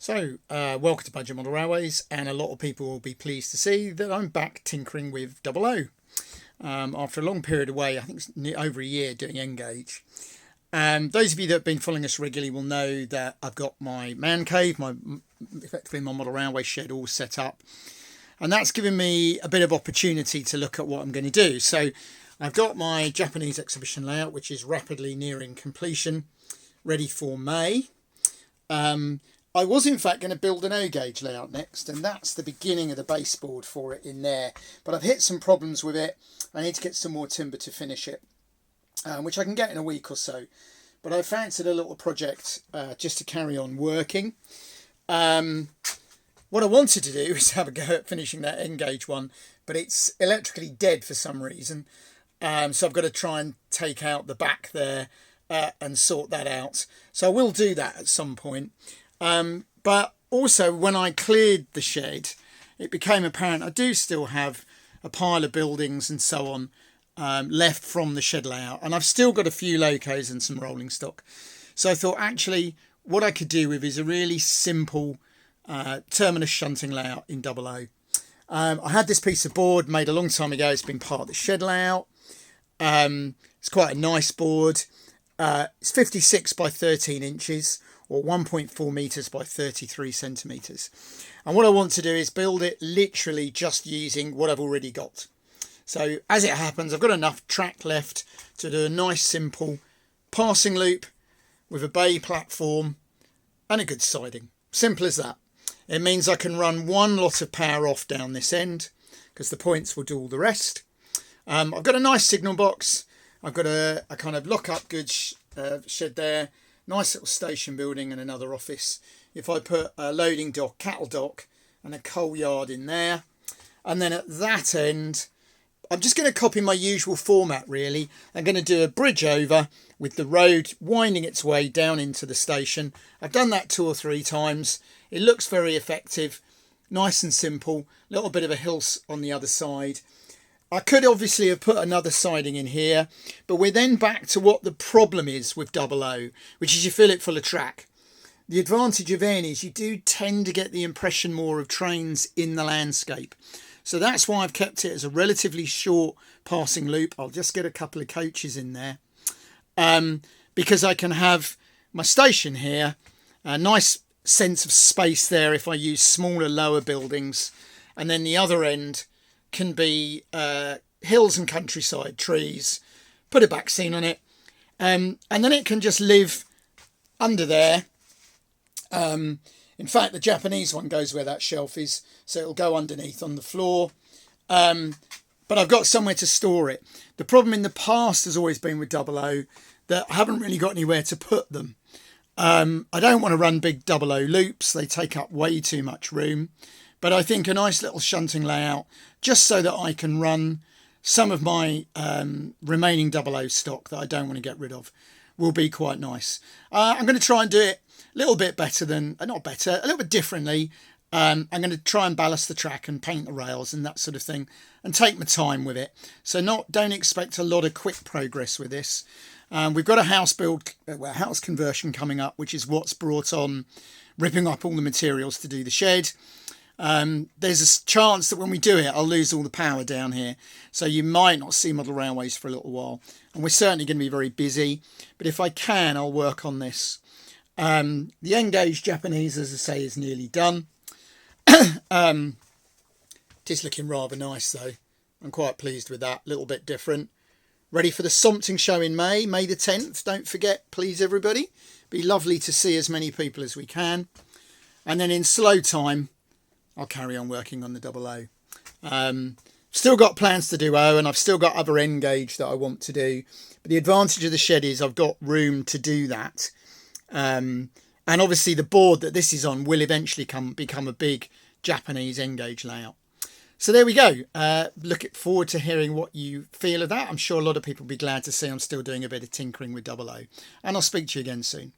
Welcome to Budget Model Railways, and a lot of people will be pleased to see that I'm back tinkering with double O. After a long period away, I think it's over a year doing Engage. Those of you that have been following us regularly will know that I've got my man cave, effectively my model railway shed all set up. And that's given me a bit of opportunity to look at what I'm going to do. So I've got my Japanese exhibition layout, which is rapidly nearing completion, ready for May. I was in fact going to build an O-gauge layout next, and that's the beginning of the baseboard for it in there. But I've hit some problems with it. I need to get some more timber to finish it, which I can get in a week or so. But I fancied a little project just to carry on working. What I wanted to do is have a go at finishing that Engage one, but it's electrically dead for some reason. So I've got to try and take out the back there and sort that out. So I will do that at some point. But also when I cleared the shed, it became apparent I do still have a pile of buildings and so on left from the shed layout. And I've still got a few locos and some rolling stock. So I thought actually what I could do with is a really simple terminus shunting layout in double O. I had this piece of board made a long time ago. It's been part of the shed layout. It's quite a nice board. It's 56 by 13 inches or 1.4 meters by 33 centimeters. And what I want to do is build it literally just using what I've already got. So as it happens, I've got enough track left to do a nice simple passing loop with a bay platform and a good siding. Simple as that. It means I can run one lot of power off down this end because the points will do all the rest. I've got a nice signal box. I've got a kind of lock-up goods shed there. Nice little station building and another office. If I put a loading dock, cattle dock and a coal yard in there. And then at that end, I'm just going to copy my usual format really. I'm going to do a bridge over with the road winding its way down into the station. I've done that 2 or 3 times. It looks very effective, nice and simple. A little bit of a hill on the other side. I could obviously have put another siding in here, but we're then back to what the problem is with double O, which is you fill it full of track. The advantage of N is you do tend to get the impression more of trains in the landscape. So that's why I've kept it as a relatively short passing loop. I'll just get a couple of coaches in there because I can have my station here, a nice sense of space there if I use smaller, lower buildings, and then the other end can be hills and countryside, trees, put a back scene on it, and then it can just live under there. In fact, the Japanese one goes where that shelf is, so it'll go underneath on the floor. But I've got somewhere to store it. The problem in the past has always been with double O that I haven't really got anywhere to put them. I don't want to run big double O loops. They take up way too much room. But I think a nice little shunting layout, just so that I can run some of my remaining double O stock that I don't want to get rid of, will be quite nice. I'm going to try and do it a little bit better than, not better, a little bit differently. I'm going to try and ballast the track and paint the rails and that sort of thing and take my time with it. So don't expect a lot of quick progress with this. We've got a house conversion coming up, which is what's brought on ripping up all the materials to do the shed. There's a chance that when we do it, I'll lose all the power down here. So you might not see model railways for a little while. And we're certainly going to be very busy. But if I can, I'll work on this. The Engage Japanese, as I say, is nearly done. It is looking rather nice though. I'm quite pleased with that. A little bit different. Ready for the Shunting show in May the 10th. Don't forget, please everybody. Be lovely to see as many people as we can. And then in slow time, I'll carry on working on the double O. Still got plans to do O, and I've still got other Engage that I want to do. But the advantage of the shed is I've got room to do that. And obviously the board that this is on will eventually become a big Japanese Engage layout. So there we go. Look forward to hearing what you feel of that. I'm sure a lot of people will be glad to see I'm still doing a bit of tinkering with double O. And I'll speak to you again soon.